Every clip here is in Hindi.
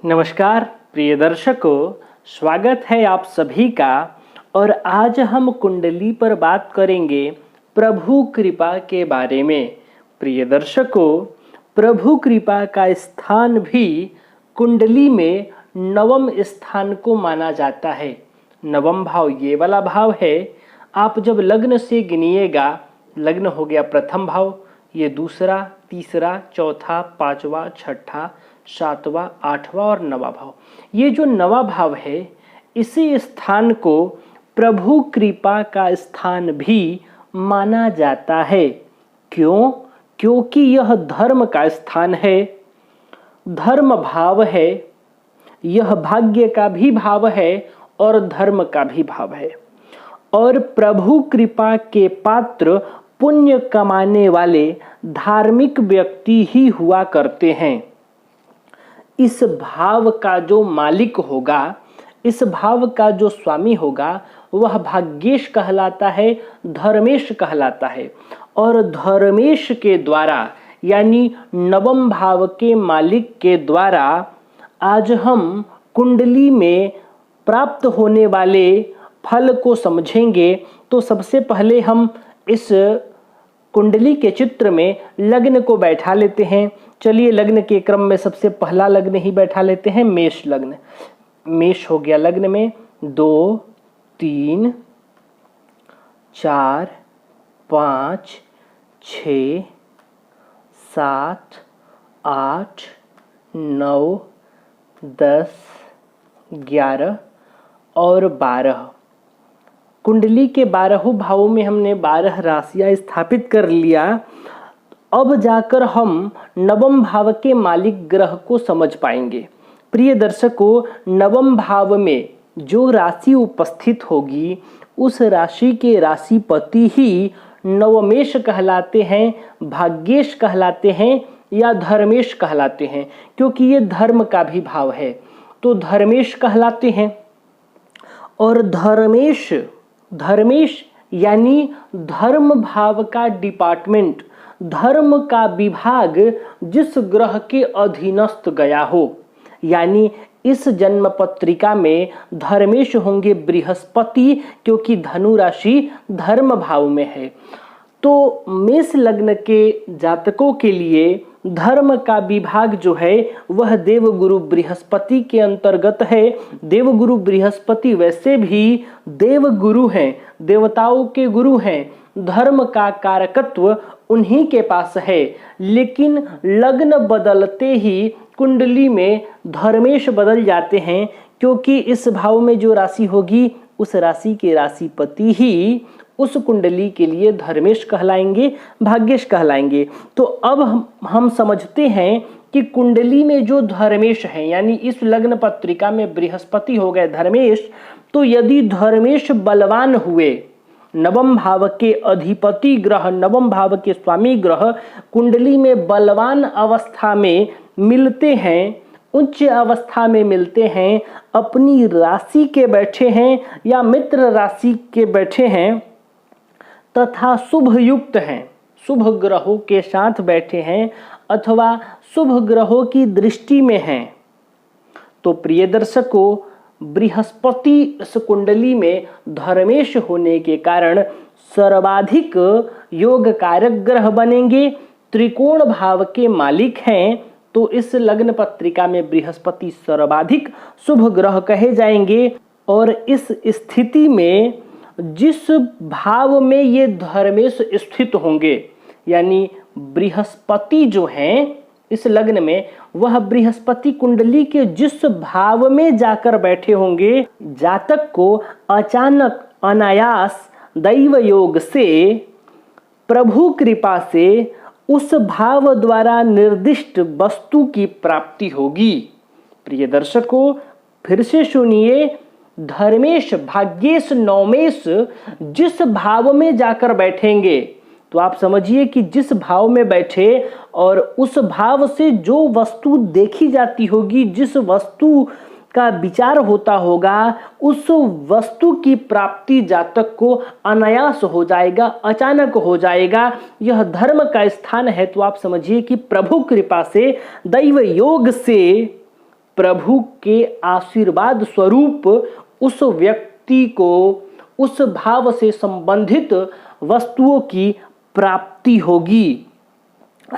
नमस्कार प्रिय दर्शकों, स्वागत है आप सभी का। और आज हम कुंडली पर बात करेंगे प्रभु कृपा के बारे में। प्रिय दर्शकों, प्रभु कृपा का स्थान भी कुंडली में नवम स्थान को माना जाता है। नवम भाव ये वाला भाव है, आप जब लग्न से गिनिएगा, लग्न हो गया प्रथम भाव, ये दूसरा, तीसरा, चौथा, पांचवा, छठा, सातवां, आठवां और नवा भाव। ये जो नवा भाव है, इसी स्थान को प्रभु कृपा का स्थान भी माना जाता है। क्यों? क्योंकि यह धर्म का स्थान है, धर्म भाव है, यह भाग्य का भी भाव है और धर्म का भी भाव है। और प्रभु कृपा के पात्र पुण्य कमाने वाले धार्मिक व्यक्ति ही हुआ करते हैं। इस भाव का जो मालिक होगा, इस भाव का जो स्वामी होगा, वह भाग्येश कहलाता है, धर्मेश कहलाता है। और धर्मेश के द्वारा यानी नवम भाव के मालिक के द्वारा आज हम कुंडली में प्राप्त होने वाले फल को समझेंगे। तो सबसे पहले हम इस कुंडली के चित्र में लग्न को बैठा लेते हैं। चलिए, लग्न के क्रम में सबसे पहला लग्न ही बैठा लेते हैं, मेष लग्न। मेष हो गया लग्न में 2, 3, 4, 5, 6, 7, 8, 9, 10, 11 और 12। कुंडली के 12 भावों में हमने 12 राशियां स्थापित कर लिया। अब जाकर हम नवम भाव के मालिक ग्रह को समझ पाएंगे। प्रिय दर्शकों, नवम भाव में जो राशि उपस्थित होगी, उस राशि के राशिपति ही नवमेश कहलाते हैं, भाग्येश कहलाते हैं या धर्मेश कहलाते हैं। क्योंकि ये धर्म का भी भाव है, तो धर्मेश कहलाते हैं। और धर्मेश यानी धर्म भाव का डिपार्टमेंट, धर्म का विभाग जिस ग्रह के अधीनस्थ गया हो। यानी इस जन्म पत्रिका में धर्मेश होंगे बृहस्पति, क्योंकि धनु राशि धर्म भाव में है। तो मेष लग्न के जातकों के लिए धर्म का विभाग जो है वह देवगुरु बृहस्पति के अंतर्गत है। देवगुरु बृहस्पति वैसे भी देवगुरु हैं, देवताओं के गुरु हैं। धर्म का कारकत्व उन्हीं के पास है। लेकिन लग्न बदलते ही कुंडली में धर्मेश बदल जाते हैं, क्योंकि इस भाव में जो राशि होगी, उस राशि के राशिपति ही उस कुंडली के लिए धर्मेश कहलाएंगे, भाग्येश कहलाएंगे। तो अब हम समझते हैं कि कुंडली में जो धर्मेश है, यानी इस लग्न पत्रिका में बृहस्पति हो गए धर्मेश, तो यदि धर्मेश बलवान हुए, नवम भाव के अधिपति ग्रह, नवम भाव के स्वामी ग्रह कुंडली में बलवान अवस्था में मिलते हैं, उच्च अवस्था में मिलते हैं, अपनी राशि के बैठे हैं या मित्र राशि के बैठे हैं, तथा शुभ युक्त हैं, शुभ ग्रहों के साथ बैठे हैं अथवा शुभ ग्रहों की दृष्टि में हैं, तो प्रिय दर्शकों, बृहस्पति इस कुंडली में धर्मेश होने के कारण सर्वाधिक योग कारक ग्रह बनेंगे, त्रिकोण भाव के मालिक हैं। तो इस लग्न पत्रिका में बृहस्पति सर्वाधिक शुभ ग्रह कहे जाएंगे। और इस स्थिति में जिस भाव में ये धर्मेश स्थित होंगे, यानी बृहस्पति जो हैं इस लग्न में, वह बृहस्पति कुंडली के जिस भाव में जाकर बैठे होंगे, जातक को अचानक अनायास दैव योग से, प्रभु कृपा से उस भाव द्वारा निर्दिष्ट वस्तु की प्राप्ति होगी। प्रिय दर्शकों, फिर से सुनिए, धर्मेश, भाग्येश, नवमेश जिस भाव में जाकर बैठेंगे, तो आप समझिए कि जिस भाव में बैठे और उस भाव से जो वस्तु देखी जाती होगी, जिस वस्तु का विचार होता होगा, उस वस्तु की प्राप्ति जातक को अनायास हो जाएगा, अचानक हो जाएगा। यह धर्म का स्थान है। तो आप समझिए कि प्रभु कृपा से, दैव योग से प्रभु के आशीर्वाद स्वरूप उस व्यक्ति को उस भाव से संबंधित वस्तुओं की प्राप्ति होगी।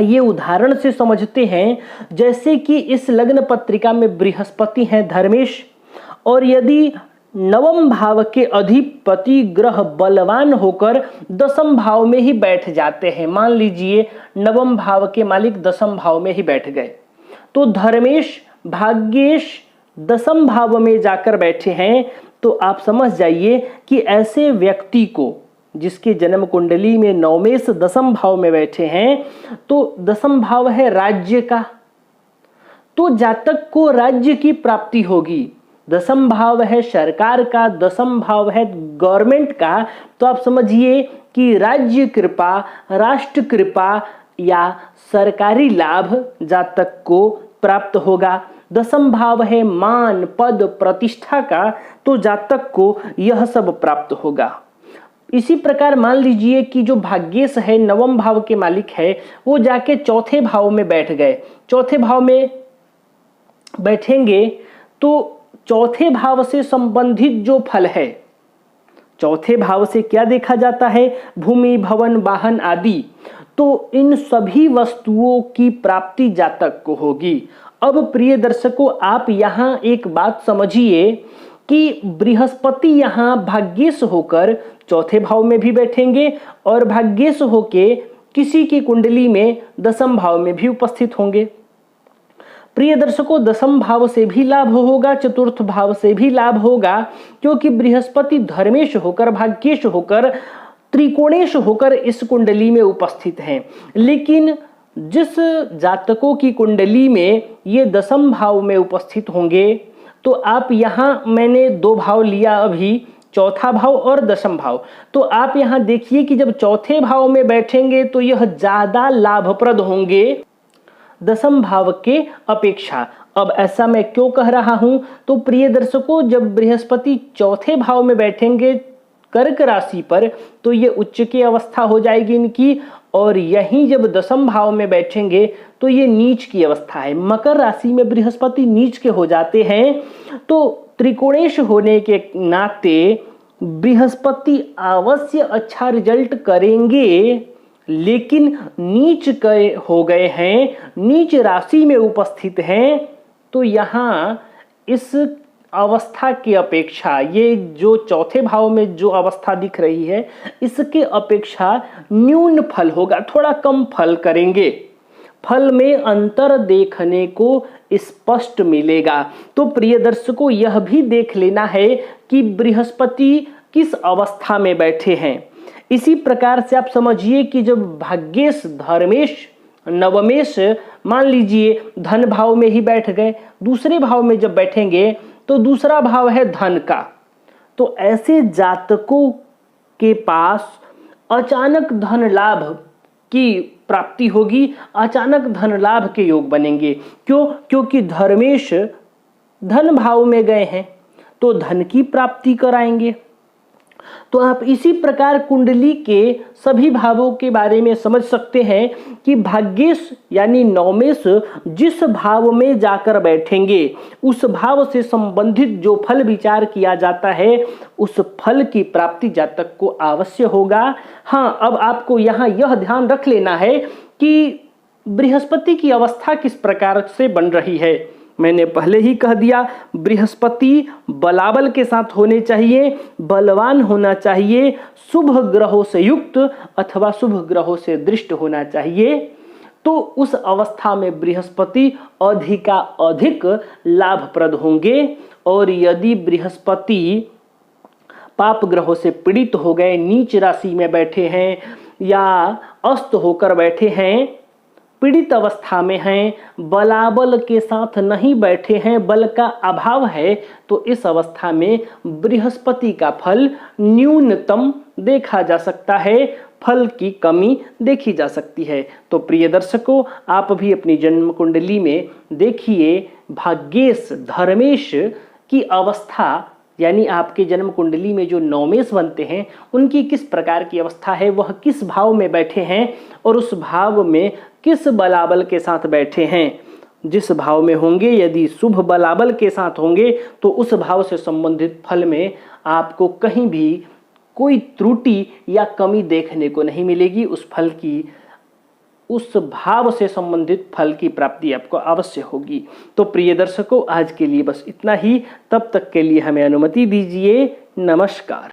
ये उदाहरण से समझते हैं, जैसे कि इस लग्न पत्रिका में बृहस्पति हैं धर्मेश, और यदि नवम भाव के अधिपति ग्रह बलवान होकर दसम भाव में ही बैठ जाते हैं, मान लीजिए नवम भाव के मालिक दसम भाव में ही बैठ गए, तो धर्मेश भाग्येश दसम भाव में जाकर बैठे हैं, तो आप समझ जाइए कि ऐसे व्यक्ति को, जिसके जन्म कुंडली में नवमेश दसम भाव में बैठे हैं, तो दसम भाव है राज्य का, तो जातक को राज्य की प्राप्ति होगी। दसम भाव है सरकार का, दसम भाव है गवर्नमेंट का, तो आप समझिए कि राज्य कृपा, राष्ट्र कृपा या सरकारी लाभ जातक को प्राप्त होगा। दसम भाव है मान पद प्रतिष्ठा का, तो जातक को यह सब प्राप्त होगा। इसी प्रकार मान लीजिए कि जो भाग्येश है, नवम भाव के मालिक है, वो जाके चौथे भाव में बैठ गए। चौथे भाव में बैठेंगे तो चौथे भाव से संबंधित जो फल है, चौथे भाव से क्या देखा जाता है, भूमि भवन वाहन आदि, तो इन सभी वस्तुओं की प्राप्ति जातक को होगी। अब प्रिय दर्शकों, आप यहाँ एक बात समझिए कि बृहस्पति यहाँ भाग्येश होकर चौथे भाव में भी बैठेंगे और भाग्येश होके किसी की कुंडली में दसम भाव में भी उपस्थित होंगे। प्रिय दर्शकों, दसम भाव से भी लाभ होगा, चतुर्थ भाव से भी लाभ होगा, क्योंकि बृहस्पति धर्मेश होकर, भाग्येश होकर, त्रिकोणेश होकर इस कुंडली में उपस्थित हैं। लेकिन जिस जातकों की कुंडली में ये दसम भाव में उपस्थित होंगे, तो आप यहाँ, मैंने दो भाव लिया अभी, चौथा भाव और दसम भाव, तो आप यहाँ देखिए कि जब चौथे भाव में बैठेंगे तो यह ज्यादा लाभप्रद होंगे दसम भाव के अपेक्षा। अब ऐसा मैं क्यों कह रहा हूं, तो प्रिय दर्शकों, जब बृहस्पति चौथे भाव में बैठेंगे कर्क राशि पर, तो ये उच्च की अवस्था हो जाएगी इनकी, और यहीं जब दसम भाव में बैठेंगे तो ये नीच की अवस्था है। मकर राशि में बृहस्पति नीच के हो जाते हैं, तो त्रिकोणेश होने के नाते बृहस्पति अवश्य अच्छा रिजल्ट करेंगे, लेकिन नीच हो गए हैं, नीच राशि में उपस्थित हैं, तो यहाँ इस अवस्था की अपेक्षा, ये जो चौथे भाव में जो अवस्था दिख रही है, इसके अपेक्षा न्यून फल होगा, थोड़ा कम फल करेंगे, फल में अंतर देखने को स्पष्ट मिलेगा। तो प्रिय दर्शकों, यह भी देख लेना है कि बृहस्पति किस अवस्था में बैठे हैं। इसी प्रकार से आप समझिए कि जब भाग्येश धर्मेश नवमेश मान लीजिए धन भाव में ही बैठ गए, दूसरे भाव में जब बैठेंगे तो दूसरा भाव है धन का, तो ऐसे जातकों के पास अचानक धन लाभ की प्राप्ति होगी, अचानक धन लाभ के योग बनेंगे। क्यों? क्योंकि धर्मेश धन भाव में गए हैं, तो धन की प्राप्ति कराएंगे। तो आप इसी प्रकार कुंडली के सभी भावों के बारे में समझ सकते हैं कि भाग्येश यानी नवमेश जिस भाव में जाकर बैठेंगे, उस भाव से संबंधित जो फल विचार किया जाता है, उस फल की प्राप्ति जातक को अवश्य होगा। हाँ, अब आपको यहाँ यह ध्यान रख लेना है कि बृहस्पति की अवस्था किस प्रकार से बन रही है। मैंने पहले ही कह दिया, बृहस्पति बलाबल के साथ होने चाहिए, बलवान होना चाहिए, शुभ ग्रहों से युक्त अथवा शुभ ग्रहों से दृष्ट होना चाहिए, तो उस अवस्था में बृहस्पति अधिक लाभप्रद होंगे। और यदि बृहस्पति पाप ग्रहों से पीड़ित हो गए, नीच राशि में बैठे हैं या अस्त होकर बैठे हैं, पीड़ित अवस्था में हैं, बलाबल के साथ नहीं बैठे हैं, बल का अभाव है, तो इस अवस्था में बृहस्पति का फल न्यूनतम देखा जा सकता है, फल की कमी देखी जा सकती है। तो प्रिय दर्शकों, आप भी अपनी जन्म कुंडली में देखिए भाग्येश धर्मेश की अवस्था, यानी आपके जन्म कुंडली में जो नवमेश बनते हैं उनकी किस प्रकार की अवस्था है, वह किस भाव में बैठे हैं और उस भाव में किस बलाबल के साथ बैठे हैं। जिस भाव में होंगे, यदि शुभ बलाबल के साथ होंगे तो उस भाव से संबंधित फल में आपको कहीं भी कोई त्रुटि या कमी देखने को नहीं मिलेगी। उस फल की, उस भाव से संबंधित फल की प्राप्ति आपको अवश्य होगी। तो प्रिय दर्शकों, आज के लिए बस इतना ही। तब तक के लिए हमें अनुमति दीजिए। नमस्कार।